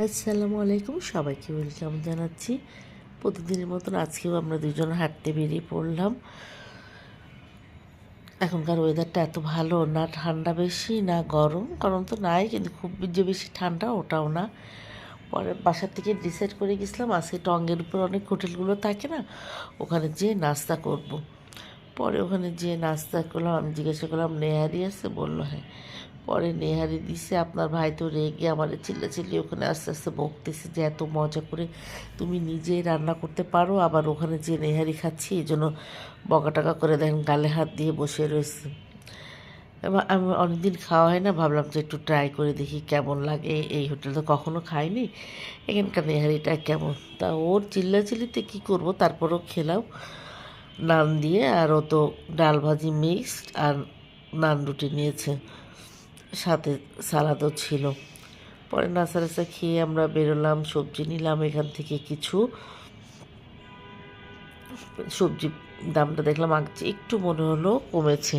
আসসালামু আলাইকুম, সবাইকে ওয়েলকাম জানাচ্ছি। প্রতিদিনের মতন আজকেও আমরা দুজন হাঁটতে বেরিয়ে পড়লাম। এখনকার ওয়েদারটা এত ভালো না, ঠান্ডা বেশি না গরম, গরম তো নাই কিন্তু খুব যে বেশি ঠান্ডা ওটাও না। পরে বাসার থেকে ডিসাইড করে গেছিলাম আজকে টঙ্গের উপর অনেক হোটেলগুলো থাকে না, ওখানে যেয়ে নাস্তা করব। পরে ওখানে যেয়ে নাস্তা করলাম, আমি জিজ্ঞাসা করলাম নেহারি আছে, বললো হ্যাঁ। পরে নেহারি দিছে, আপনার ভাই তো রেগে আমার চিল্লাচিল্লি ওখানে আস্তে আস্তে বকতেছে যে এত মজা করে তুমি নিজেই রান্না করতে পারো, আবার ওখানে যে নেহারি খাচ্ছি এই জন্য বকাটাকা করে দেখেন গালে হাত দিয়ে বসে রয়েছে। এবার আমি অনেকদিন খাওয়া হয় না, ভাবলাম যে একটু ট্রাই করে দেখি কেমন লাগে। এই হোটেল তো কখনো খাইনি, এখানকার নেহারিটা কেমন। তা ওর চিল্লাচিল্লিতে কী করব, তারপরও খেলাম নান দিয়ে। আর ও তো ডাল ভাজি মিক্সড আর নান রুটি নিয়েছে, সাথে সালাদও ছিল। পরে নাস্তা টাস্তা খেয়ে আমরা বেরোলাম, সবজি নিলাম এখান থেকে কিছু। সবজি দামটা দেখলাম আগে একটু মনে হলো কমেছে।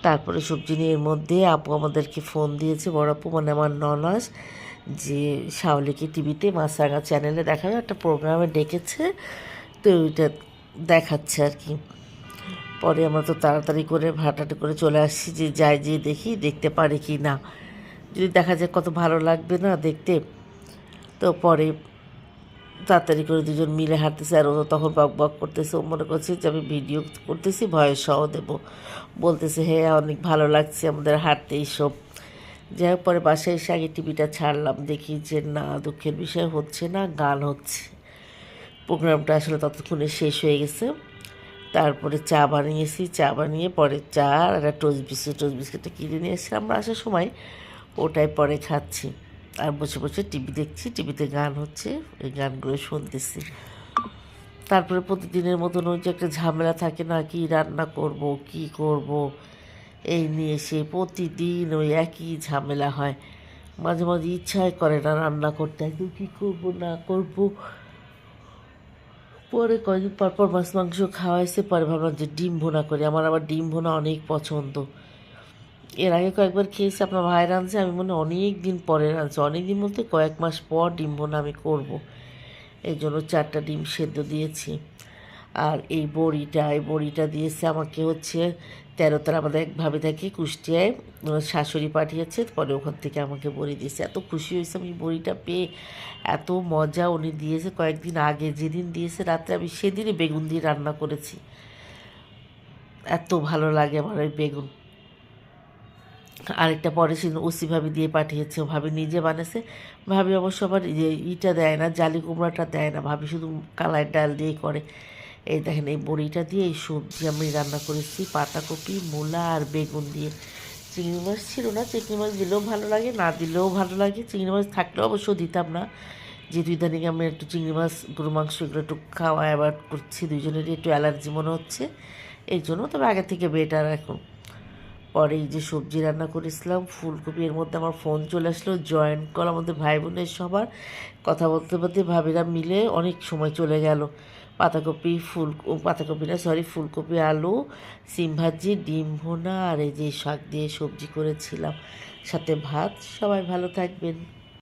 তারপরে সবজি নিয়ে এর মধ্যে আপু আমাদেরকে ফোন দিয়েছে, বড় আপু মানে আমার ননাস, যে শাওলিকে টিভিতে মাছরাঙা চ্যানেলে দেখাবে একটা প্রোগ্রামে ডেকেছে, তো ওইটা দেখাচ্ছে আর কি। পরে আমরা তো তাড়াতাড়ি করে ভাটাটা করে চলে আসছি যে যাই, যেয়ে দেখি দেখতে পারি কি না, যদি দেখা যায় কত ভালো লাগবে না দেখতে। তো পরে তাড়াতাড়ি করে দুজন মিলে হাঁটতেছে, আর ও তখন বক বক করতেছে, ও মনে করছে যে আমি ভিডিও করতেছি, ভয়েস সহ দেবো। বলতেছে হ্যাঁ অনেক ভালো লাগছে আমাদের হাঁটতে এইসব। যাই হোক, পরে বাসায় এসে আগে টিভিটা ছাড়লাম, দেখি যে না, দুঃখের বিষয় হচ্ছে না, গান হচ্ছে। প্রোগ্রামটা আসলে ততক্ষণে শেষ হয়ে গেছে। তারপরে চা বানিয়েছি, চা বানিয়ে পরে চা আর একটা টোস্ট বিস্কিটটা কিনে নিয়ে এসেছি আমরা আসার সময়, ওটাই পরে খাচ্ছি। আর বসে বসে টিভি দেখছি, টিভিতে গান হচ্ছে, ওই গানগুলো শুনতেছি। তারপরে প্রতিদিনের মতন ওই যে একটা ঝামেলা থাকে না, কি রান্না করব কি করব, এই নিয়ে সে প্রতিদিন ওই একই ঝামেলা হয়। মাঝে মাঝে ইচ্ছাই করে না রান্না করতে, একদম কী করবো না করব। পরে কয়েকদিন পর পর মাছ মাংস খাওয়াইছে, পরে ভাবলাম যে ডিম ভুনা করি, আমার আবার ডিম ভুনা অনেক পছন্দ। এর আগে কয়েকবার খেয়েছি, আপনার ভাই রাঁধছে, আমি মনে অনেক দিন পরে রাঁধছি, অনেক দিন বলতে কয়েক মাস পর ডিম ভুনা আমি করব। এই জন্য 4টা ডিম সেদ্ধ দিয়েছি। আর এই বড়িটা দিয়েছে আমাকে হচ্ছে 13তলা, আমাদের এক ভাবি থাকে কুষ্টিয়ায়, ওনার শাশুড়ি পাঠিয়েছে, পরে ওখান থেকে আমাকে বড়ি দিয়েছে। এত খুশি হয়েছে আমি বড়িটা পেয়ে, এত মজা উনি দিয়েছে। কয়েকদিন আগে যেদিন দিয়েছে রাত্রে, আমি সেদিনই বেগুন দিয়ে রান্না করেছি, এত ভালো লাগে আমার ওই বেগুন। আরেকটা পরে সেদিন ওসি ভাবি দিয়ে পাঠিয়েছে, ভাবি নিজে বানিয়েছে। ভাবি অবশ্য আবার ইটা দেয় না, জালি কুমড়াটা দেয় না, ভাবি শুধু কালাই ডাল দিয়েই করে। এই দেখেন, এই বড়িটা দিয়ে এই সবজি আমি রান্না করেছি, পাতাকপি মূলা আর বেগুন দিয়ে। চিংড়ি মাছ ছিল না, চিংড়ি মাছ দিলেও ভালো লাগে, না দিলেও ভালো লাগে। চিংড়ি মাছ থাকলেও অবশ্য দিতাম না, যেহেতু ইদানিং আমি একটু চিংড়ি মাছ গরু মাংস এগুলো একটু খাওয়া অ্যাভয়েড করছি, দুজনেরই একটু অ্যালার্জি মনে হচ্ছে এই জন্য, তবে আগে থেকে বেটার এখন। পরে এই যে সবজি রান্না করেছিলাম ফুলকপি, এর মধ্যে আমার ফোন চলে আসলো, জয়েন কল আমাদের ভাই বোনের সবার। কথা বলতে বলতে ভাবিরা মিলে অনেক সময় চলে গেল। পাতাকপি না সরি, ফুলকপি আলু সিম ভাজি, ডিম ভুনা আর এই যে শাক দিয়ে সবজি করেছিলাম, সাথে ভাত। সবাই ভালো থাকবেন।